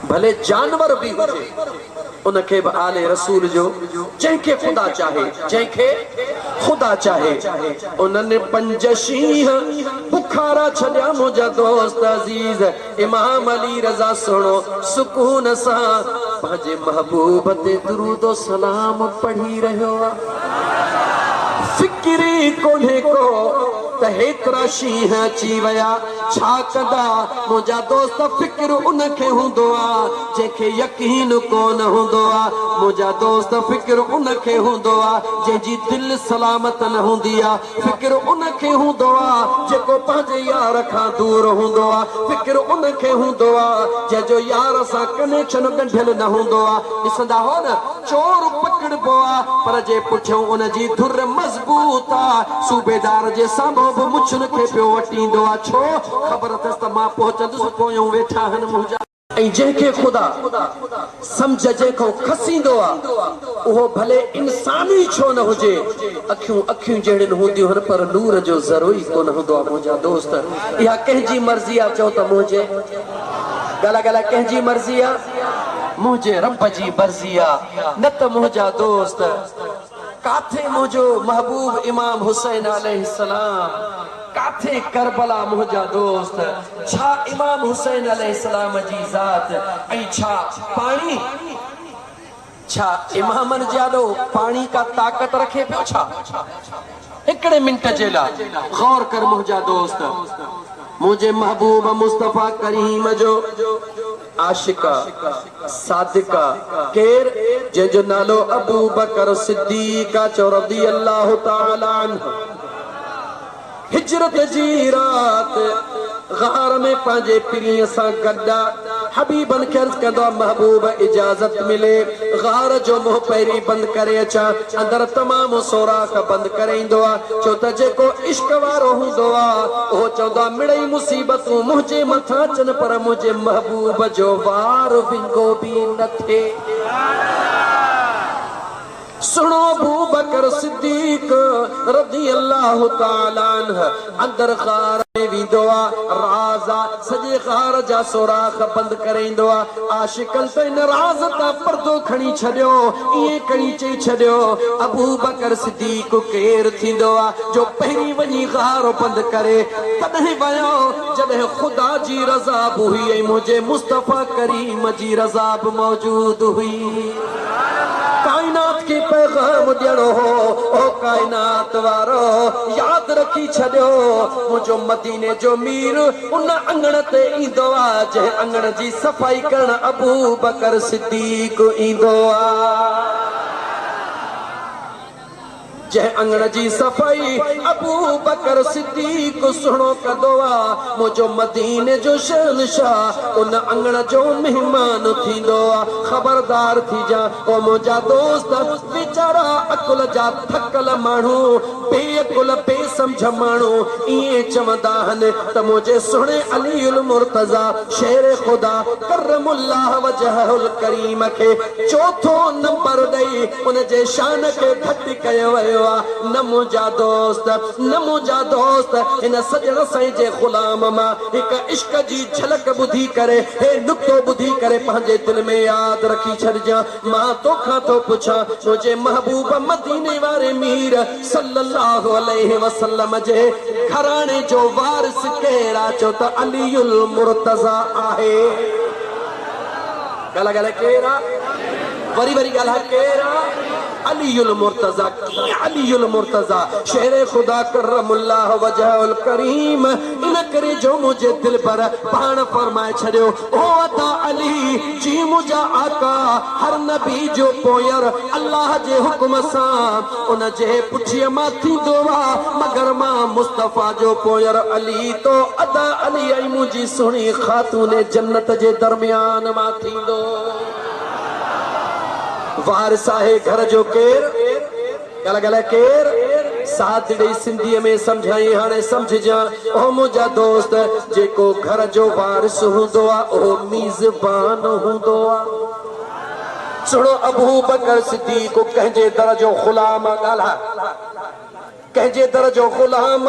بھلے جانور بھی ہوجے ان کے بھی آل رسول جو جن کے خدا چاہے جن کے خدا چاہے انہوں نے پنج شیح بکھارا چھڑیا مجھا دوست عزیز امام علی رضا سنو سکون سا پانچے محبوب تے درود و سلام پڑھی رہے ہوا فکری کونے کو تہترا شیح چی ویا چھاکدا مجھا دوست فکر ان کے ہوں دعا جے کے یقین کون ہوں دعا مجھا دوست فکر ان کے ہوں دعا جے جی دل سلامت نہ ہوں دیا فکر ان کے ہوں دعا جے کو پانچے یار کھا دور ہوں دعا فکر ان کے ہوں دعا جے جو یار سا کنیکشن گنڈھل نہ ہوں دعا اس دا ہو نا چور پکڑ بوا پر جے پچھوں ان جی دھر مضبوطا صوبیدار جے سامو مچھن کے پیو وٹین دعا چھو خبر تستا ماں پہنچن دس پویوں ویٹھا ہن مجھا ऐं जंहिंखे ख़ुदा सम्झ जंहिंखो खसी दो उहो भले इंसानी छो न हुजे अखियूं अखियूं जहिड़ियूं हूंदियूं आहिनि पर नूर जो ज़रो ई कोन हूंदो आहे मुंहिंजा दोस्त इहा कंहिंजी मर्ज़ी आहे चओ त मुंहिंजे गला गला कंहिंजी मर्ज़ी आहे मुंहिंजे रब जी मर्ज़ी आहे न त मुंहिंजा दोस्त काथे मुंहिंजो महबूब इमाम हुसैन अलैहिस्सलाम काथे करबला मुंहिंजा दोस्त छा इमाम हुसैन अलैहिस्सलाम जी ज़ात ऐं छा पाणी छा इमामन जाडो पानी का ताकत रखे पियो छा हिकड़े मिनट जे लाइ गौर कर मुंहिंजा दोस्त मुझे महबूब मुस्तफा करीम जो आशिका सादिका केर जंहिंजो नालो अबू बकर सिद्दीक़ चो रज़ियल्लाहु ताला अन्हु हिजरत जी रात गार में पंहिंजे पीरीअ सां गॾा हबीबन खे अर्ज़ कंदो महबूब इजाज़त मिले गार जो मुंहुं पहिरीं बंदि करे अचां अंदर तमामु सोराख़ बंदि करे ईंदो आहे छो त जेको इश्क वारो हूंदो आहे उहो चवंदो आहे मिड़ई मुसीबतूं मुंहिंजे मथां अचनि पर मुंहिंजे महबूब जो वार विंगो बि न थिए सुनो अबू बकर सिद्दीक़ रज़ियल्लाहु ताला अन्हु अंदर गार में वेंदो आहे राज़ा सॼे गार जा सोराख़ बंदि करे ईंदो आहे आशिकनि त इन राज़ तां पर्दो खणी छॾियो ईअं खणी चई छॾियो अबू बकर सिद्दीक़ केरु थींदो आहे जो पहिरीं वञी गार बंदि करे तॾहिं वियो जॾहिं ख़ुदा जी रज़ा बि हुई ऐं मुंहिंजे मुस्तफ़ा करीम जी रज़ा बि मौजूद हुई कायनात के पैगाम ॾियणो हो ओ कायनात वारो याद रखी छॾियो मुंहिंजो मदीने जो मीर उन अंगण ते ईंदो आहे जंहिं अंगण जी सफ़ाई करण अबू बकर सिद्दीक़ ईंदो आहे जंहिं अंगण जी सफ़ाई अबू बकर सिद्दीक़ सुहिणो कंदो आहे मुंहिंजो मदीने जो शहंशाह उन अंगण जो महिमान थींदो आहे ख़बरदार थी जा ओ मुंहिंजा दोस्त वीचारा अकुल जा थकल माण्हू बेअकुल बेसमझ माण्हू ईअं चवंदा आहिनि त मुंहिंजे सुहिणे अलीउल मुर्तज़ा शेर ख़ुदा करमुल्लाह वजहुल करीम खे चोथो नंबर ॾेई उन जे शान खे घटि कयो वियो न मुंहिंजा दोस्त हिन सजण साईं जे ग़ुलाम मां हिकु इश्क जी झलक ॿुधी करे हे नुक्तो ॿुधी करे पंहिंजे दिल में यादि रखी छॾिजां मां तोखां थो पुछां मुंहिंजे महबूब मदीने वारे मीर सल्लल्लाहु अलैहि वसल्लम जे घराणे जो वारिस केरु आहे चओ त अलीउल मुर्तज़ा आहे ॻाल्हि केरु आहे वरी ॻाल्हि केरु आहे अलीउल मुर्तज़ा अलीउल मुर्तज़ा शेर खुदा करमुल्लाह वजहुल करीम इन करे जो मुझे दिल पर पाण फरमाए छड़ियो ओ अता अली जी मुझा आका हर नबी जो पोयर अल्लाह जे हुक्म सां उन जे पुठीअ मां थींदो आहे मगर मां मुस्तफा जो पोयर अली तो अता अली ऐं मुंहिंजी सुहिणी ख़ातून जन्नत जे दरमियान मां थींदो वारिस आहे घर जो केर गला केर साथ ॾेई सिंधीअ में सम्झाई हाणे सम्झजां ओ मुंहिंजा दोस्त जेको घर जो वारिस हूंदो आहे उहो मीज़बान हूंदो आहे सुनो अबू बकर सिद्दीक़ कंहिंजे दर जो ग़ुलाम ॻाल्हाए कंहिंजे दर जो ग़ुलाम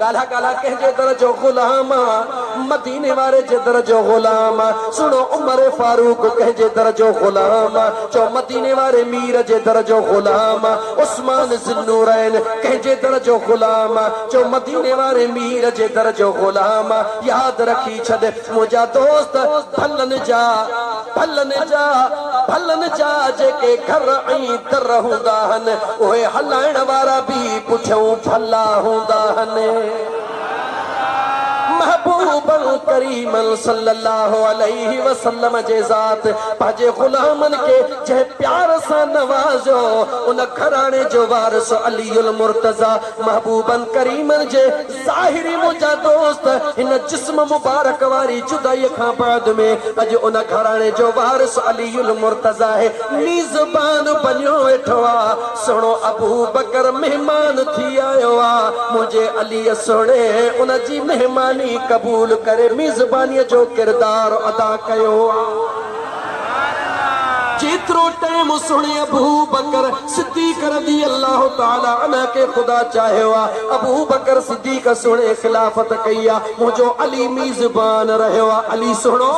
गाला गाला कंहिंजे दर जो ग़ुलाम मदीने वारे जे दर जो ग़ुलाम सुनो उमर फारूक कंहिंजे दर जो ग़ुलाम चो मदीने वारे मीर जे दर जो ग़ुलाम उस्मान ज़ुन्नूरैन कंहिंजे दर जो ग़ुलाम चो मदीने वारे मीर जे दर जो ग़ुलाम याद रखी छॾ मुंहिंजा दोस्त भलन जा जेके घर ऐं दर हूंदा आहिनि उहे हलाइण वारा बि पुठियों भला हूंदा आहिनि महबूबन करीमन सल्लल्लाहु अलैहि वसल्लम जे ज़ात पंहिंजे ग़ुलामनि खे जंहिं प्यार सां नवाज़ो उन घराणे जो वारिस अलीउल मुर्तज़ा महबूबन करीमन जे ज़ाहिरी मुंहिंजा दोस्त हिन जिस्म मुबारक वारी जुदाई खां बाद में अॼु उन घराणे जो वारिस अलीउल मुर्तज़ा है मीज़बान बनियो वेठो आहे सुहिणो अबू बकर मेहमान थी आयो आहे मुंहिंजे अलीअ सुहिणे उन जी मेहमानी कबूल करे मीज़बानीअ जो किरदार अदा कयो जेतिरो टाइम सुहिणे अबू बकर सिद्दीक़ रज़ी अल्लाह ताला अन्हु के ख़ुदा चाहियो आहे अबू बकर सिद्दीक़ सुहिणे ख़िलाफ़त कई आहे मुंहिंजो अली मीज़बान रहियो आहे अली सुहिणो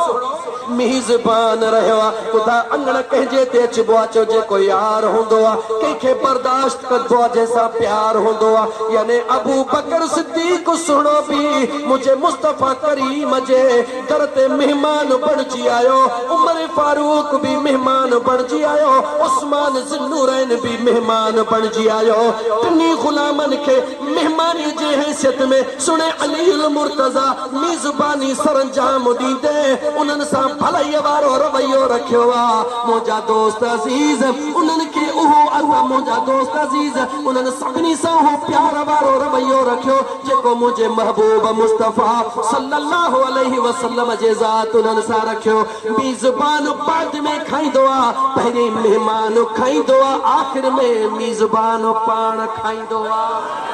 मीज़बान रहियो आहे ख़ुदा अंगण कंहिंजे ते अचिबो आहे छो जेको यार हूंदो आहे कंहिंखे बर्दाश्त कबो आहे जंहिंसां प्यार हूंदो आहे यानी अबू बकर सिद्दीक़ सुहिणो बि मुंहिंजे मुस्तफ़ा करीम जे दर ते मेहमान बणिजी आयो उमर फारूक बि मेहमान बणिजी आयो उस्मान ज़ुन्नूरैन बि मेहमान बणिजी आयो टिनी ग़ुलामनि खे मेहमानी जे हैसियत में सुहिणे अलीउल मुर्तज़ा मीज़बानी सरंजाम ॾींदे उन्हनि सां भलाई वारो रवैयो रखियो आहे मुंहिंजा दोस्त अज़ीज़ उन्हनि खे उहो मुंहिंजा दोस्त अज़ीज़ उन्हनि सभिनी सां उहो प्यार वारो रवैयो रखियो जेको मुंहिंजे महबूब मुस्तफ़ा सल्लल्लाहु अलैहि वसल्लम जे ज़ात उन्हनि सां रखियो मीज़बान बाद में खाईंदो आहे पहिरीं मेहमान खाईंदो आहे आख़िर में मीज़बान पाण खाईंदो आहे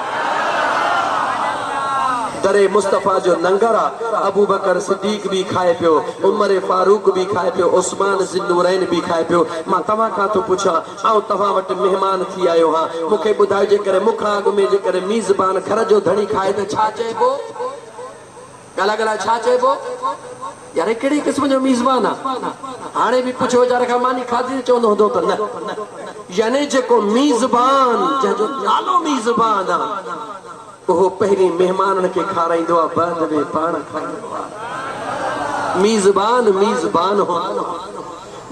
दरे मुस्तफ़ा जो लंगर अबू बकर सिद्दीक़ भी खाए पियो उमर फारूक भी खाए पियो उस्मान ज़ुन्नूरैन भी खाए पियो मां तव्हां खां थो पुछां ऐं तव्हां वटि मेहमान थी आयो हां मूंखे ॿुधायो जेकॾहिं मूंखां अॻु में जेकॾहिं मीज़बान घर जो धणी खाए त छा चइबो गाला गाला छा चइबो यार कहिड़ी क़िस्म जो मीज़बान आहे हाणे बि पुछो वीचारे खां मानी खाधी चवंदो हूंदो त न यानी जेको मीज़बान जंहिंजो नालो मीज़बान आहे उहो पहिरीं मेहमाननि खे खाराईंदो आहे बाद में पाण खाईंदो आहे मीज़बान हो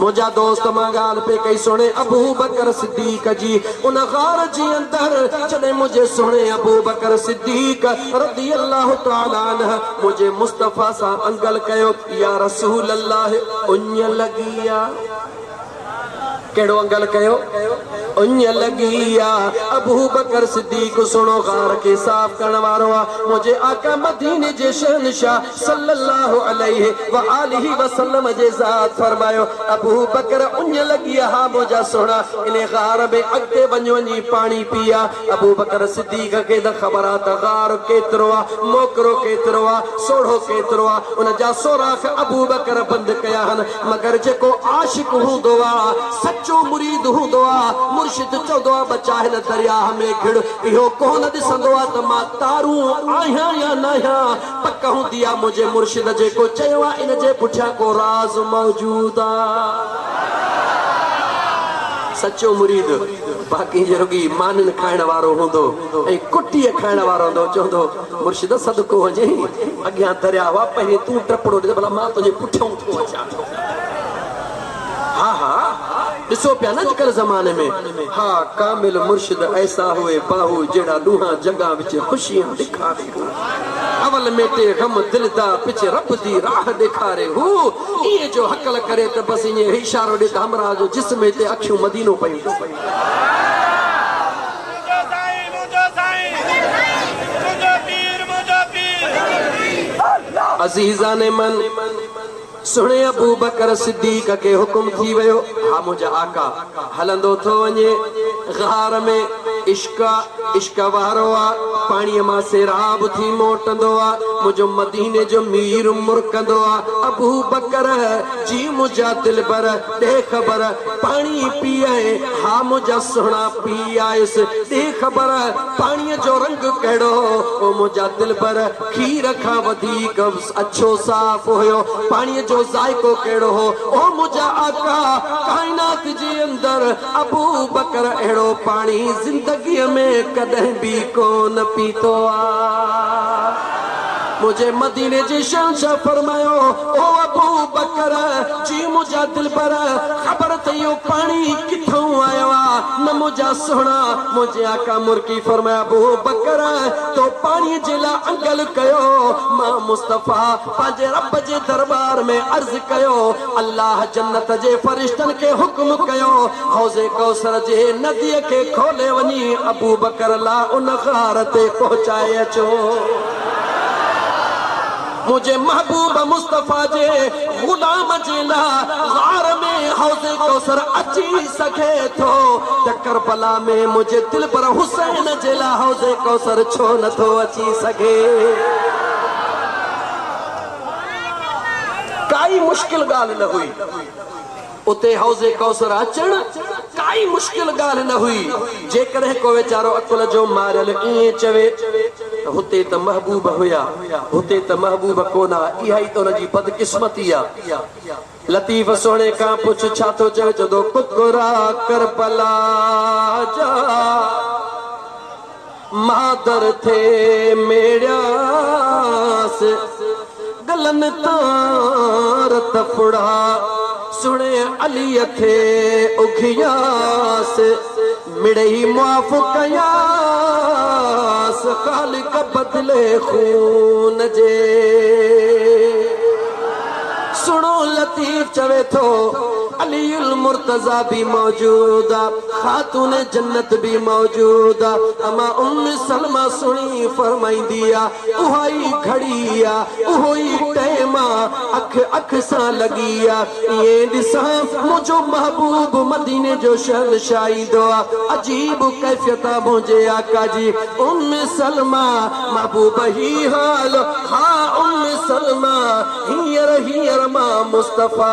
मुंहिंजा दोस्त मां ॻाल्हि पे कई सुहिणे अबू बकर सिद्दीक़ जी उन ग़ार जे अंदरि जॾहिं मुंहिंजे सुहिणे अबू बकर सिद्दीक़ रज़ी अल्लाह ताला अन्हु मुंहिंजे मुस्तफ़ा सां अंगल कयो या रसूल अल्लाह उञ लॻी आहे कहिड़ो अंगल कयो उञ लॻी आहे अबू बकर सिद्दीक़ सुहिणो ग़ार खे साफ़ करण वारो आहे मुंहिंजे आका मदीने जे शहनशाह सल्लल्लाहु अलैहि व आलिहि वसल्लम जे ज़ात फरमायो अबू बकर उञ लॻी आहे हा मुंहिंजा सुहिणा इन ग़ार में अॻिते वञी पाणी पिया अबू बकर सिद्दीक़ खे त ख़बर आहे त ग़ार केतिरो आहे मोकिरो केतिरो आहे सोढ़ो केतिरो आहे उन जा सोराख अबू बकर बंदि कया आहिनि मगर जेको आशिक़ हूंदो आहे सचो मुरीद हूंदो आहे मुर्शिद चवंदो आहे बचा हिन दरियाह में घिड़ इहो कोन ॾिसंदो आहे त मां तारूं आहियां या न आहियां पक हूंदी आहे मुंहिंजे मुर्शिद जेको चयो आहे इन जे पुठियां को राज़ मौजूद आहे सचो मुरीद बाक़ी जो रुगी मानन खाइण वारो हूंदो ऐं कुटीअ खाइण वारो हूंदो चवंदो मुर्शिद सदको वञे अॻियां दरिया वा पहिरीं तूं टपड़ो ॾे भला मां तुंहिंजे पुठियां थो अचां हा हा ॾिसो पिया न अॼुकल्ह ज़माने में हा कामिल मुर्शिद ऐसा हुए बाहू जहिड़ा ॾूंहां जॻह विच ख़ुशियां ॾेखारे अवल मेटे गम दिलदा पिछ रब दी राह ॾेखारे हू इहे जो हकल करे त बसि ईअं इशारो ॾे त हमरा जो जिस्म हिते अखियूं मदीनो पयूं अज़ीज़ाने मन सुहिणे अबू बकर सिद्दीक़ के हुकुम थी वियो हा मुंहिंजा आका हलंदो थो वञे ग़ार में इश्क वारो आ पानी मां सेराब थी मोटंदो आ मुझो मदीने जो मीर मुरकंदो आ अबू बकर जी मुझा दिल बर दे खबर पानी पिए हा मुझा सोना पी आयुस दे खबर पानी जो रंग कहिड़ो ओ मुझा दिल बर खीर खां वधीक अच्छो साफ हुयो पानी जो जायको कहिड़ो हो ओ मुझा आका कायनात जे अंदर अबू बकर अहिड़ो पानी जिंदगीअ में कॾहिं बि कोन पीतो आ मुझे मदीने जी शहंशाह फरमायो ओ अबू बकर जी मुझा दिल पर खबर त इहो पानी किथों आयो आ न मुझा सोना मुझे आका मुर्की फरमाया अबू बकर तो पानी जे लाइ अंगल कयो मां मुस्तफा पंहिंजे रब जे दरबार में अर्ज़ कयो अल्लाह जन्नत जे फरिश्तन खे हुक्म कयो हौज़े कौसर जे नदीअ खे खोले वञी अबू बकर ला उन ग़ार ते पहुचाए अचो मुझे महबूब मुस्तफा जे गुलाम जे लाइ ग़ार में हौज़े कौसर अची सघे थो त करबला में मुझे दिल पर हुसैन जे लाइ हौज़े कौसर छो नथो अची सघे काई मुश्किल ॻाल्हि न हुई उते हौज़े कौसर अचण काई मुश्किल ॻाल्हि न हुई जेकॾहिं को वीचारो अकुल जो मारियल ईअं चवे हुते त महबूब हुया हुते त महबूब कोन आ इहा ई त हुनजी बदकिस्मती आ लतीफ़ सोणे खां पुछ छा थो चवे चवंदो कुकुरा करबला जा मादर थे मेड़ियास गलन तार तफड़ा सुने अली थे उघियास मिड़ई मुआफ़ कयास ख़ालिक बदले खून जे सुनो लतीफ़ चवे थो अलीउल मुर्तज़ा भी मौजूद आ खातून जन्नत भी मौजूद आ अमा उम्म सलमा सुनी फरमाईंदी आ उहा ई घड़ी आ उहो ई टाइम आ अख सां लॻी आ इएं ॾिसां मुंहिंजो महबूब मदीने जो शहंशाह ईंदो आ अजीब कैफ़ियत आ मुंहिंजे आका जी उम्म सलमा महबूब ही हाल हा उम्म सलमा हींअर मां मुस्तफा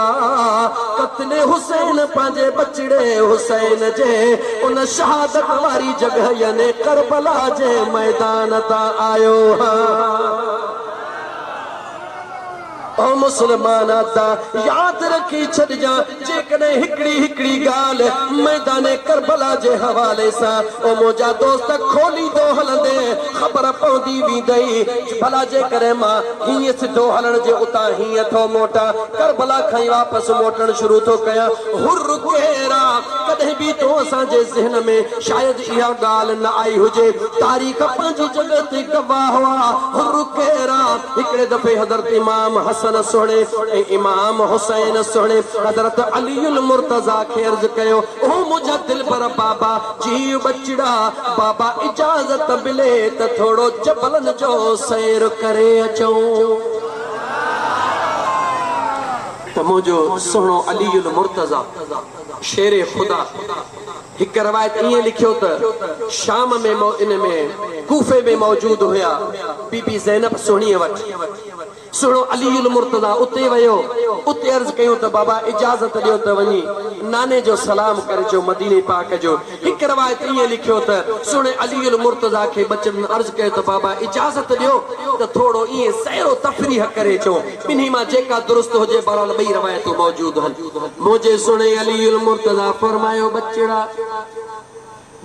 कत्ले हुसैन पंहिंजे बचड़े हुसैन जे उन शहादत वारी जगह यानी करबला जे मैदान तां आयो ओ मुसलमान ता याद रखी छॾिजां जेकॾहिं हिकिड़ी ॻाल्हि मैदान करबला जे हवाले सां ओ मुंहिंजा दोस्त खोली दो हलंदे ख़बर पवंदी वेंदई भला जेकॾहिं मां हीअं सिधो हलण जे उतां हीअं थो मोटां करबला खां वापसि मोटण शुरू थो कयां हुर केरा कॾहिं बि तो असांजे ज़हन में शायदि इहा ॻाल्हि न आई हुजे तारीख़ पंहिंजी जॻह ते गवाह हुआ हुर केरा हिकिड़े दफ़े हज़रत इमाम हसन सोने इमाम हुसैन सोने हज़रत अलीउल मुर्तज़ा खे अर्ज़ कयो ओ मुंहिंजा दिल पर बाबा जी बचड़ा बाबा इजाज़त मिले त थोड़ो जबलन जो सैर करे अचूं त मुंहिंजो सुहिणो अलीउल मुर्तज़ा शेरे खुदा हिक रवायत ईअं लिखियो त शाम में इन में कूफे में मौजूद हुया बीबी ज़ैनब सोहणीअ वटि सुहिणो अलीउल मुर्तज़ा उते वियो उते अर्ज़ कयूं त बाबा इजाज़त ॾियो त वञी नाने जो सलाम करे जो मदीने पाक जो हिक रवायत ईअं लिखियो त सुहिणे अलीउल मुर्तज़ा खे बचनि अर्ज़ कयो त बाबा इजाज़त ॾियो त थोरो ईअं सैरो तफ़रीह करे अचो ॿिन्ही मां जेका दुरुस्त हुजे बहरहाल ॿई रवायतूं मौजूद आहिनि मुंहिंजे सुहिणे अलीउल मुर्तज़ा फरमायो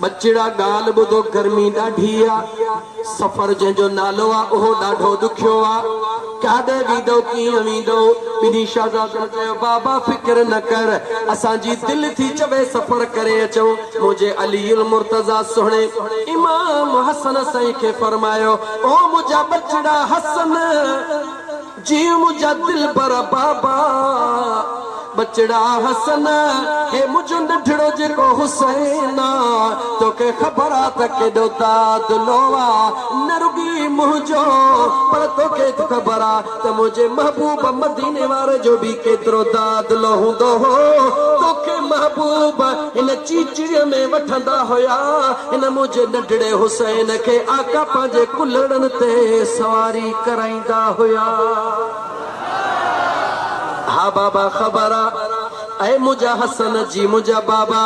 बचड़ा ॻाल्हि ॿुधो गर्मी ॾाढी आ सफ़र जंहिंजो नालो आ उहो ॾाढो ॾुखियो आ काॾे वेंदो कीअं वेंदो ॿिन्ही शहज़ादनि चयो बाबा फ़िक्र न कर असांजी दिलि थी चवे सफ़र करे अचूं मुंहिंजे अलीउल मुर्तज़ा सुहिणे इमाम हसन साईं खे फरमायो ओ मुंहिंजा बचड़ा हसन जी मुंहिंजा दिल पर बाबा बचड़ा हसन हे मुझो नंढड़ो जेको हुसैन तो के खबर आ त केॾो दादलोआ न रुगी मुंहिंजो पर तोखे खबर आ त मुंहिंजे महबूब मदीने वारे जो भी केतिरो दादलो हूंदो हो तोखे महबूब हिन चीचड़ीअ में वठंदा हुया हिन मुंहिंजे नंढड़े हुसैन खे आका पंहिंजे कुल्हड़नि ते सवारी कराईंदा हुया। हा बाबा खबर आ ऐ मुंहिंजा हसन जी मुंहिंजा बाबा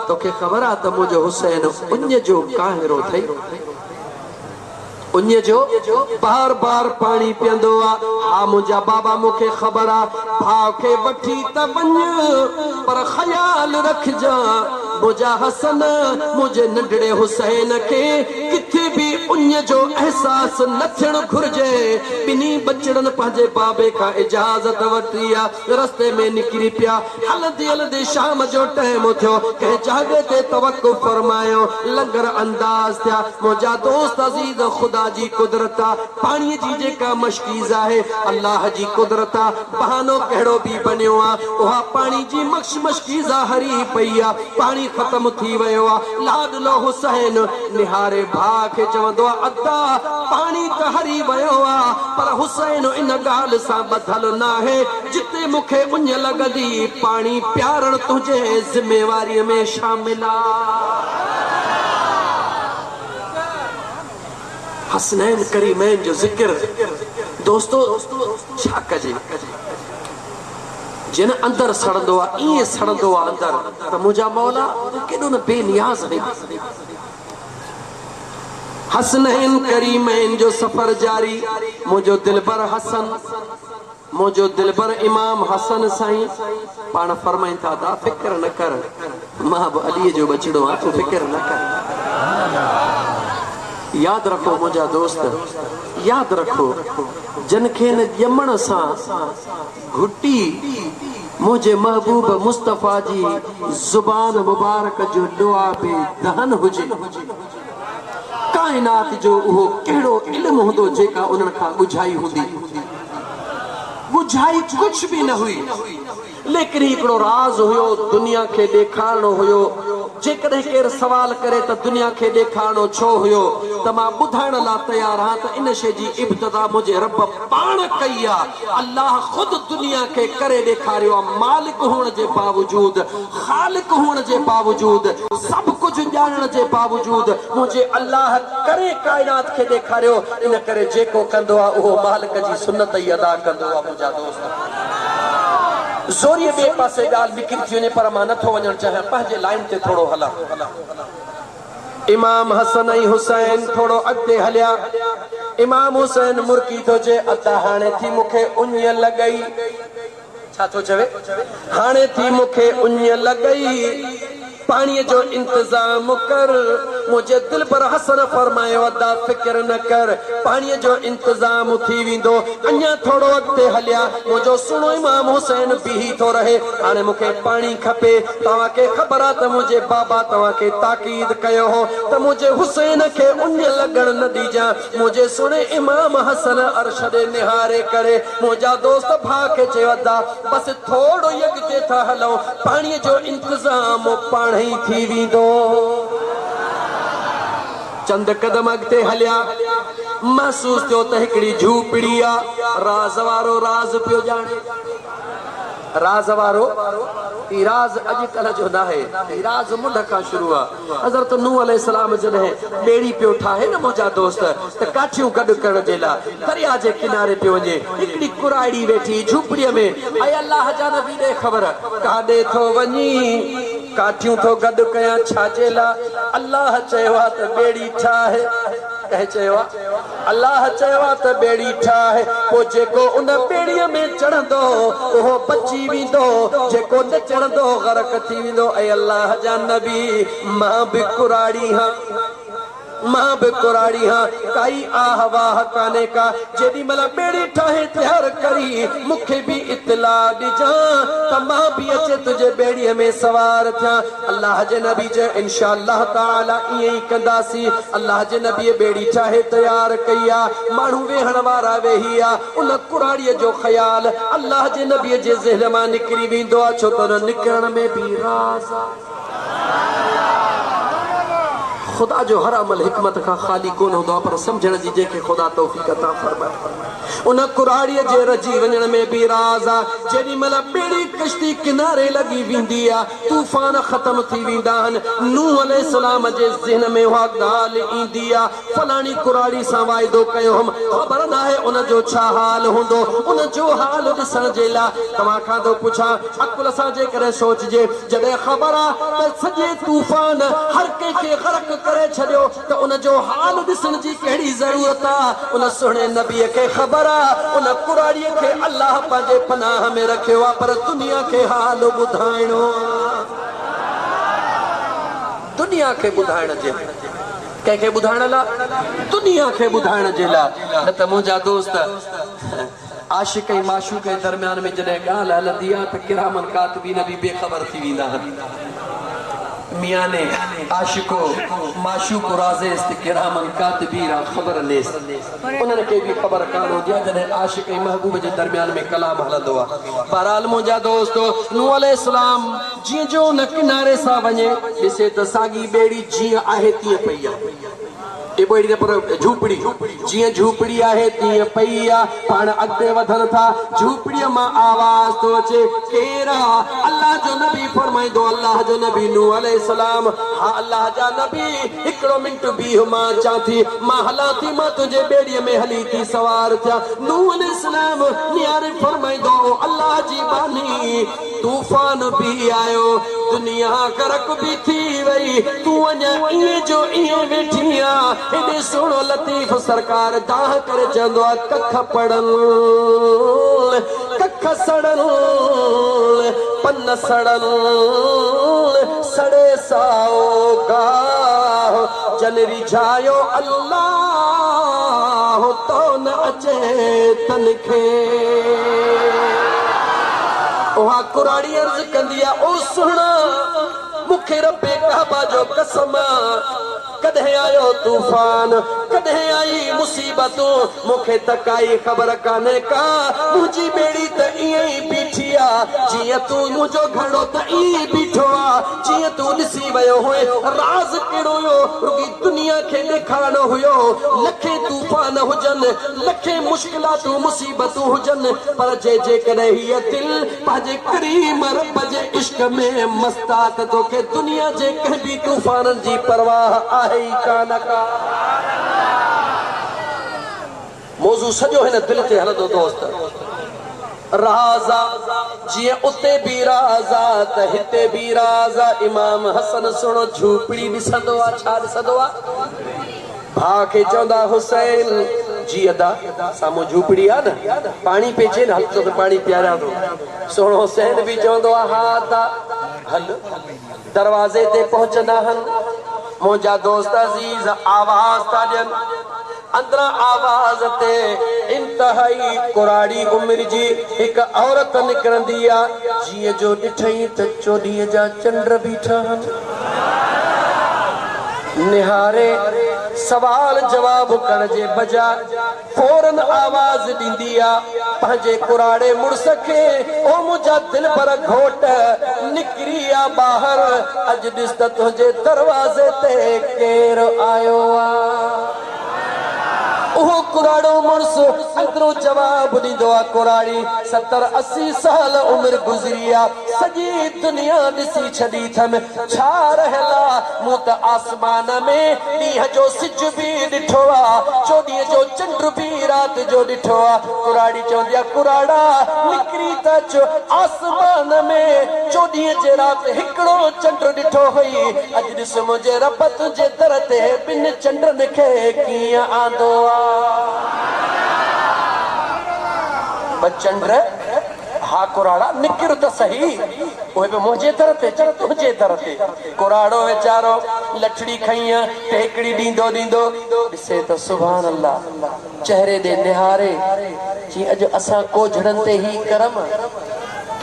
तोखे खबर आ त मुंहिंजो हुसैन उञ जो काहिरो थई उञ जो बार बार पानी पीअंदो आ। हा मुंहिंजा बाबा मूंखे खबर आ भाउ खे वठी त वञ पर ख़याल रखजा मुंहिंजा हसन मुंहिंजे नंढड़े हुसैन खे किथे भी उञ जो एहसास न थियण घुर्जे। ॿिन्ही बचड़नि पंहिंजे बाबे खां इजाज़त वरिती आ रस्ते में निकिरी पिया हलंदे हलंदे शाम जो टाइम थियो कंहिं जाइ ते तवक़ुफ़ फरमायो लंगर अंदाज़ थिया। मुंहिंजा दोस्त अज़ीज़ ख़ुदा जी कुदरत आ पाणीअ जी जेका मशकीज़ आहे अल्लाह जी कुदरत आ बहानो कहिड़ो भी बनियो आ उहा पाणी जी मशकीज़ हरी पई आ पाणी ख़त्म थी वियो आ। लाडलो हुसैन निहारे भाउ खे चवंदो आहे अदा पाणी त हरी वियो आ पर हुसैन इन ॻाल्हि सां ॿधल न आहे जिते मूंखे उञ लॻंदी पाणी प्यारण तुंहिंजे ज़िम्मेवारीअ में शामिल आ। हसनैन करीमैन जो ज़िक्र दोस्तो छा कजे जिन अंदर सड़ंदो आ ईअं सड़ंदो आ अंदर त मुंहिंजा मौला केॾो न बेनियाज़ आहे। हसनैन करीमैन जो सफ़र जारी मुंहिंजो दिलबर हसन मुंहिंजो दिलबर इमाम हसन साईं पाण फरमाइनि था ता फिक्र न कर मां बि अलीअ जो बचड़ो आहियां तूं फिक्र न कर। याद रखो मुंहिंजा दोस्त याद रखो जन खे न ॼमण सां घुटी मुंहिंजे महबूब मुस्तफ़ा जी ज़ुबान मुबारक जो दुआ पे दहन हुजे काइनात जो उहो कहिड़ो इल्मु हूंदो जेका उन्हनि खां ॿुझाई हूंदी ॿुझाई कुझु बि न हुई लेकिन हिकिड़ो राज़ हुयो दुनिया खे ॾेखारणो हुयो जेकॾहिं केरु सवाल करे त दुनिया खे ॾेखारणो छो हुयो त मां ॿुधाइण लाइ तयारु आहियां त इन शइ जी इब्तिदा मुंहिंजे रब पाण कई आहे। अल्लाह ख़ुदि दुनिया खे करे ॾेखारियो आहे मालिक हुअण जे बावजूद ख़ालिक हुअण जे बावजूद सभु कुझु ॼाणण जे बावजूद मुंहिंजे अल्लाह करे काइनात खे ॾेखारियो इन करे जेको कंदो आहे उहो मालिक जी सुन्नत ई अदा कंदो आहे। मुंहिंजा दोस्त ज़ोरीअ ॿिए पासे ॻाल्हि निकिरी थी वञे पर मां नथो वञणु चाहियां पंहिंजे लाइन ते थोरो हलां। इमाम हसन ऐं हुसैन थोरो अॻिते हलिया इमाम हुसैन मुर्की थो चए अदा हाणे थी मूंखे उञ लॻई छा थो चवे हाणे थी मूंखे उञ लॻई पाणीअ जो इंतज़ाम कर मुंहिंजे दिल पर हसन फरमायो अदा फिक्र न कर पाणीअ जो इंतज़ाम थी वेंदो। अञा थोरो अॻिते हलिया मुंहिंजो सुहिणो इमाम हुसैन बीही थो रहे हाणे मूंखे पाणी खपे तव्हांखे ख़बर आहे त मुंहिंजे बाबा तव्हांखे ताकीद कयो हो त मुंहिंजे हुसैन खे उञ लॻण न ॾिजां। मुंहिंजे सुहिणे इमाम हसन अर्श ॾे निहारे करे मुंहिंजा दोस्त भाउ खे चयो अदा बसि थोरो ई अॻिते था हलूं पाणीअ जो इंतज़ाम पाण ही थी वेंदो। चंद कदम अॻिते हलिया महसूस थियो त हिकिड़ी झूपड़ी आहे राज़ वारो राज़ पियो ॼाणे राज़ वारो ई राज़ अॼुकल्ह जो न आहे ई राज़ मुंड खां शुरू आहे। हज़रत नूह अलैहिस्सलाम जॾहिं ॿेड़ी पियो ठाहे न मुंहिंजा दोस्त त काठियूं गॾु करण जे लाइ दरिया जे किनारे पियो वञे हिकिड़ी कुराड़ी वेठी झूपड़ीअ में ऐं अल्लाह जा नबी ॾे ख़बर काॾे थो वञी काठियूं थो गॾु कयां छाजे लाइ अल्लाह चयो आहे त ॿेड़ी ठाहे कंहिं चयो आहे अल्लाह चयो आहे त ॿेड़ी ठाहे पोइ जेको उन ॿेड़ीअ में चढ़ंदो उहो बची वेंदो जेको न चढ़ंदो ग़रक़ थी वेंदो। ऐं अल्लाह जा नबी मां बि कुराड़ी हां मां बि कुराड़ी हां काई आह वाह काने का जेॾी महिल ॿेड़ी ठाहे तयारु करी मूंखे बि इतला ॾिजां त मां भी अचे तुझे बेड़ीअ में सवार थियां। अल्लाह जे नबी जे इंशाअल्लाह ताला ईअं ई कंदासीं। अल्लाह जे नबी बेड़ी ठाहे तैयार कई आहे, माण्हू वेहण वारा वेही आ। उन कुराड़ीअ जो ख़्याल अल्लाह जे नबी जे ज़हन मां निकिरी वेंदो आहे, छो त उन निकिरण में भी राज़ आहे। खुदा जो हर अमल हिकमत का खाली कोन हूंदो, पर समझण जी जेके खुदा तौफीक अता फरमाए। उन कुराड़ीअ जे रजी वञण में भी राज़ आहे। जेॾी महिल ॿेड़ी कश्ती किनारे लॻी वेंदी आहे, तूफ़ान ख़त्म थी वेंदा आहिनि, नूह अलैहिस्सलाम जे ज़हन में उहा ॻाल्हि ईंदी आहे, फलाणी कुराड़ी सां वाइदो कयो हुम, ख़बर नाहे उन जो छा हाल हूंदो। उन जो हाल ॾिसण जे लाइ तव्हां खां थो पुछां, अकुल सां जेकॾहिं सोचिजे, जॾहिं ख़बर आहे त सॼे तूफ़ान हर कंहिंखे ग़रक़ करे छॾियो, त उन जो हाल ॾिसण जी कहिड़ी ज़रूरत आहे। उन सुहिणे नबीअ खे ख़बर आहे उन कुराड़ीअ खे अल्लाह पंहिंजे पनाह में रखियो आहे, पर दुनिया खे हाल ॿुधाइणो आहे। दुनिया खे ॿुधाइण जे कंहिंखे ॿुधाइण लाइ, दुनिया खे ॿुधाइण जे लाइ। न त मुंहिंजा दोस्त आशिक ऐं माशूक जे दरमियान में जॾहिं ॻाल्हि हलंदी आहे त किरामन कातिबीन बि बेख़बर थी वेंदा आहिनि। मियां ने आशिको माशूक राज़ेस ते किरामन कातिबीन ख़बर नेस, उन्हनि खे बि ख़बर कान हूंदी आहे जॾहिं आशिक ऐं महबूब जे दरमियान में कलाम हलंदो आहे। बहरहाल मुंहिंजा दोस्तो, नूह अलैहिस्सलाम जीअं जो उन किनारे सां वञे, ॾिसे त साॻी ॿेड़ी जीअं आहे तीअं पई आहे। ॿेड़ी न पर झूपड़ी, जीअं झूपड़ी आहे तीअं पई आहे। पाण अॻिते वधनि था, झूपड़ीअ मां आवाज़ थो अचे, केरु आहे? अल्लाह जो नबी फरमाईंदो, अल्लाह जो नबी नूह अलैहिस्सलाम, हा अल्लाह जा नबी हिकिड़ो मिंट बीह, मां अचां थी, मां हलां थी, मां तुंहिंजे ॿेड़ीअ में हली थी सवार थियां। नूह अलैहिस्सलाम नियारे फरमाईंदो, अल्लाह जी बानी तूफ़ान भी आयो, दुनिया गरक भी थी वई, तूं अञा ईअं जो ईअं वेठी आहे। हेॾे सुहिणो लतीफ़ सरकार दाह करे चवंदो आहे, कख पड़ल कख सड़ल पन सड़ल सड़े साओ गाह जन रिझायो अल्लाह तो न अचे तन खे। उहा कुराड़ी अर्ज़ कंदी आहे, ओ सुहिणा मूंखे रब्बे काबा जो कसम, कॾहिं आयो तूफ़ान, कॾहिं आई मुसीबतूं, मूंखे त काई ख़बर कान्हे का। मुंहिंजी ॿेड़ी त ईअं ई बीठी आहे, जीअं तूं मुंहिंजो घड़ो त ईअं ई बीठो आहे, जीअं तूं ॾिसी वियो हुए। राज़ कहिड़ो हुयो? रुॻी दुनिया खे ॾेखारणो हुयो। लखे तूफ़ान हुजनि, लखे मुश्किलातूं मुसीबतूं हुजनि, पर जेकॾहिं हीअ दिलि पंहिंजे करीम रब जे इश्क में मस्तात, तोखे दुनिया जे कंहिं बि तूफ़ाननि जी परवाह आहे ई कान का। मौज़ू सॼो हिन दिलि ते हलंदो दोस्त। राज़ा जीअं उते भी राज़ा त हिते भी राज़ा। इमाम हसन सुणो झूपड़ी ॾिसंदो आहे, छा ॾिसंदो आहे? भाउ खे चवंदा, हुसैन जी अदा साम्हूं झूपड़ी आहे न, पाणी पीचे न, हल तोखे पाणी पियारियां थो। सुहिणो हुसैन बि चवंदो आहे, हा ता हल। दरवाज़े ते पहुचंदा आहिनि, मुंहिंजा दोस्त अज़ीज़ आवाज़ था ॾियनि। अंदरां आवाज़ ते इंतहाई कुराड़ी उमिरि जी हिकु औरत निकिरंदी आहे, जीअं जो ॾिठई त चोॾीअ जा चंड बीठा आहिनि। निहारे सवाल जवाब करण जे बजाय फौरन आवाज़ ॾींदी आहे पंहिंजे कुराड़े मुड़ुस खे, ओ मुंहिंजा दिल पर घोट निकिरी आ ॿाहिरि, अॼु ॾिस त तुंहिंजे दरवाज़े ते केरु आयो आहे। उहो कुराड़ो मुड़ुस अंदरो जवाब ॾींदो आहे, कुराड़ी 70-80 साल उमिरि गुज़री आहे, सॼी दुनिया ॾिसी छॾी अथमि, छा रहियल आहे? मूं त आसमान में ॾींहं जो सिज बि ॾिठो आहे, चोॾीअ जो चंड बि राति जो ॾिठो आहे। कुराड़ी चवंदी आहे, कुराड़ा निकिरी त अचो, आसमान में चोॾीअ जे राति हिकिड़ो चंड ॾिठो हुई, अॼु ॾिस मुंहिंजे रब तुंहिंजे दर ते ॿिनि चंडनि खे कीअं आंदो आहे। चंड हा कुराड़ा निकिर त सही, उहे बि मुंहिंजे दर ते, चल तुंहिंजे दर ते। कुराड़ो वीचारो लठड़ी खई ते हिकिड़ी ॾींदो ॾिसे त सुभान अल्लाह चेहरे ॾे निहारे, जी अॼु असां कोझड़नि ते ही करम,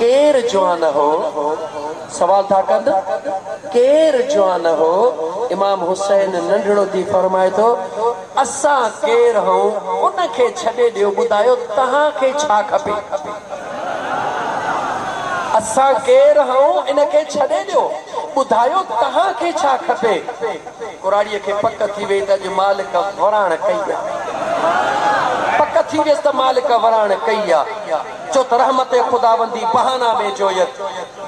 केर जवान हो सवाल था कद केर जवान हो इमाम हुसैन नंढड़ो थी फरमाए तो असा केर हो उनखे छॾे ॾियो ॿुधायो तव्हांखे छा खपे असा केर हो इनखे छॾे ॾियो ॿुधायो तव्हांखे छा खपे कुराड़ीअ खे पक थी वई त अॼु मालिक वराण कई आहे पक थी वियसि त मालिक वराण कई आहे जो त रहमत खुदाबंदी बहाना में जोयत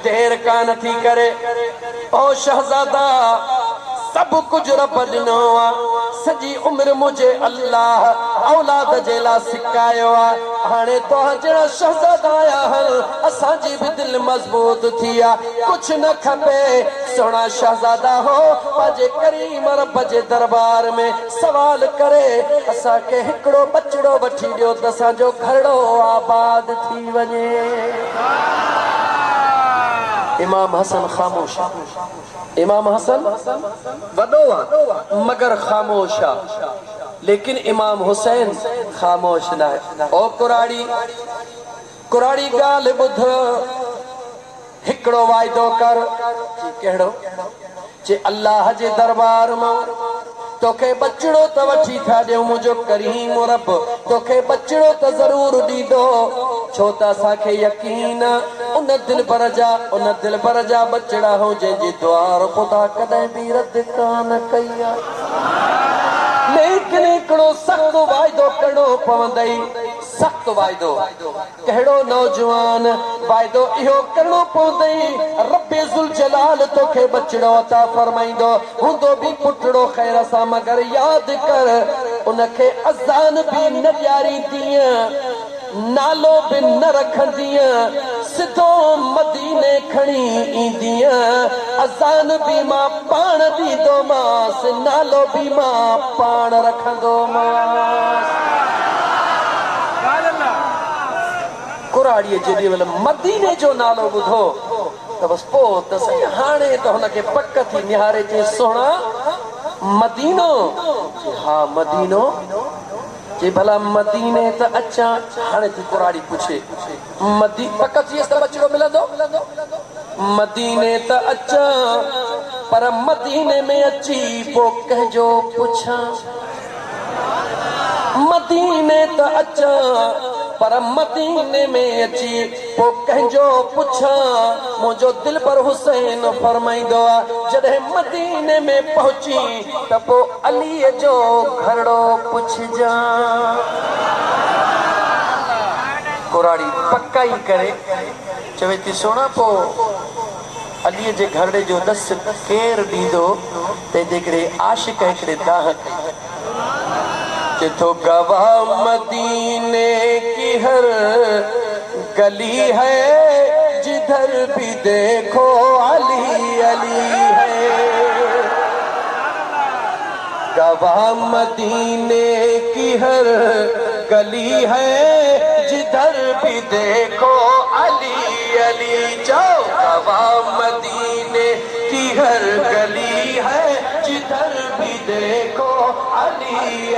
देर कान थी करे ओ शहजादा सब कुछ रब ॾिनो आहे सॼी उम्र मुझे अल्लाह औलाद जे लाइ सिकायो आहे हाणे तव्हां जहिड़ा शहजादा आहिनि असांजी बि दिलि मज़बूत थी आहे कुझु न खपे सोना शहजादा हो पंहिंजे करीम रब जे दरबार में सवाल करे असांखे हिकिड़ो बचड़ो वठी ॾियो त असांजो घरड़ो आबाद थी वञे इमाम हसन ख़ामोश इमाम हसन वॾो आहे मगर ख़ामोश आहे लेकिन इमाम हुसैन ख़ामोश न आहे ओ कुराड़ी ॻाल्हि ॿुध हिकिड़ो वाइदो कर कहिड़ो जे अल्लाह जे दरबार मां तोखे बचड़ो त वठी था ॾियूं मुंहिंजो करीम रब तोखे बचड़ो त ज़रूर ॾींदो छो त असांखे यकीन उन दिलबर जा बचड़ा हो जंहिंजी दुआ ख़ुदा कॾहिं बि रद कान कई आहे लेकिन हिकिड़ो सख़्तु वाइदो करणो पवंदई सख़्तु वाइदो कहिड़ो नौजवान वाइदो इहो करणो पवंदई रब्बे ज़ुल जलाल तोखे बचड़ो अता फरमाईंदो हूंदो बि पुटड़ो ख़ैर सां मगर यादि कर उनखे अज़ान बि न ॾियारींदीअ नालो बि न रखंदीअ सिधो मदीने खणी ईंदीअ अज़ान बि मां पाण ॾींदोमांसि नालो बि मां पाण रखंदोमांसि कुराड़ीअ जेॾी महिल मदीने जो नालो ॿुधो त बसि पोइ त सही हाणे त हुनखे पक थी निहारे चई सुहिणा मदीनो हा मदीनो जे भला मदीने त अचां हाणे थी कुराड़ी पुछे पक थियसि त बचड़ो मिलंदो मदीने त अचां पर मदीने में अची पोइ कंहिंजो पुछां मदीने त अचां पर मदीने में अची पोइ कंहिंजो पुछां मुंहिंजो दिलबर हुसैन फरमाईंदो आहे जॾहिं मदीने में पहुची त पोइ अलीअ जो घरड़ो पुछजां कुराड़ी पकाई करे चवे थी सोना पोइ अलीअ जे घरड़े जो दस केरु ॾींदो तंहिंजे करे आशिक़ हिकिड़े दाह तो गवाह मदीने की हर गली है जिधर भी देखो अली अली है गवाह मदीने की हर गली है जिधर भी देखो अली अली जाओ गवाह मदीने की हर गली है जिधर भी देखो अली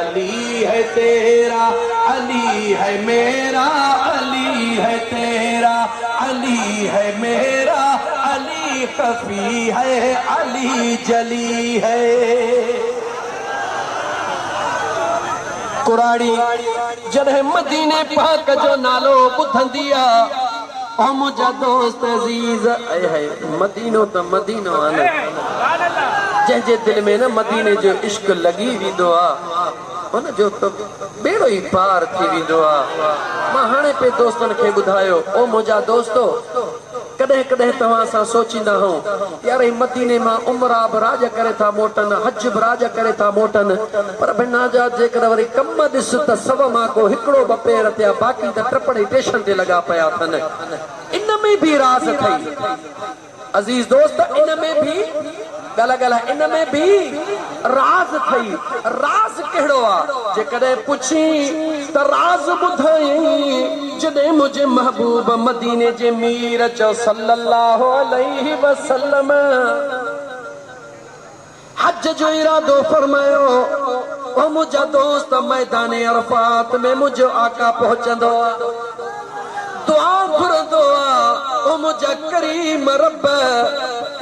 अली है तेरा अली है मेरा अली है तेरा अली है मेरा अली खफी है अली जली है कुराड़ी जॾहिं मदीने पाक जो नालो ॿुधंदी आहे ओ मुंहिंजा दोस्त अज़ीज़ है मदीनो त मदीनो आहे न जंहिंजे दिल में न मदीने जो इश्क लॻी वेंदो आहे हुन जो त बेड़ो ई पार थी वेंदो आहे मां हाणे पे दोस्तनि खे ॿुधायो ओ मुंहिंजा दोस्तो कॾहिं कॾहिं तव्हां सां सोचींदा हूं यार ही मदीने मां उमरा बि राज करे था मोटनि हज बि राज करे था मोटनि पर बिना जा जेकर वरी कम ॾिस त सव मां को हिकिड़ो ॿ पेर थिया बाक़ी त टपड़े टेशन ते लॻा पिया अथनि इन में बि राज़ अथई अज़ीज़ दोस्त इन में बि ॻाल्हि इन में बि राज़ अथई राज़ कहिड़ो आहे जेकॾहिं पुछी त राज़ ॿुधाई जॾहिं मुंहिंजे महबूब मदीने जे मीर चओ सल्लल्लाहु अलैहि वसल्लम हज जो इरादो फरमायो ओ मुंहिंजा दोस्त मैदान अरफात में मुंहिंजो आका पहुचंदो दुआ घुरंदो आ ओ मुंहिंजा करीम रब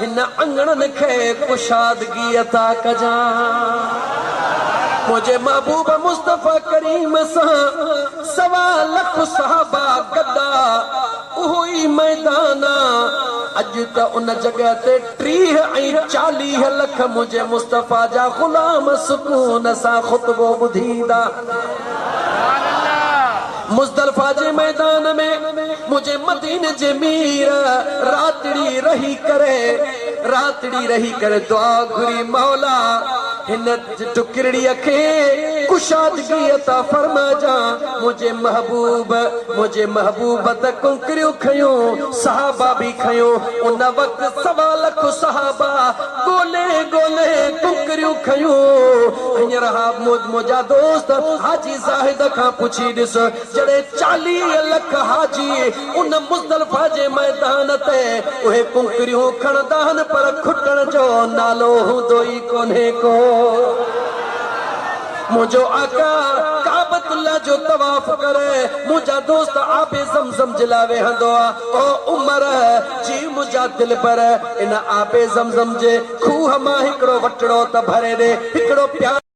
हिन अंगणनि खे कुशादगी अता कजां मुझे महबूब मुस्तफा करीम सां 1.25 लख सहाबा गदा उहो ई मैदान अॼु त उन जॻह ते 30 ऐं 40 लख मुझे मुस्तफा जा ग़ुलाम सुकून सां ख़ुतबो ॿुधींदा मुज़दलिफ़ा जे मैदान में मुझे मदीने जे मीर रातड़ी रही करे दुआ घुरी मौला हिन टुकड़ीअ खे कुशादगी अता फरमा जा मुझे महबूब त कुंकरियूं खयूं सहाबा भी खयूं उन वक्त 1.25 लख सहाबा गोले कुंकरियूं खयूं हींअर मुंहिंजा दोस्त हाजी ज़ाहिद खां पुछी ॾिस जॾहिं 40 लख हाजी उन मुज़दलिफ़ा जे मैदान ते उहे कुंकरियूं खणंदा आहिनि पर खुटण जो नालो हूंदो ई कोन्हे को मुझो आका काबतुल्लाह जो तवाफ करे मुझा दोस्त आबे ज़मज़म जिला वेहंदो आ ओ उमर जी मुझा दिल पर इन आबे ज़मज़म जे खूह मां हिकड़ो वटड़ो त भरे दे हिकड़ो प्यार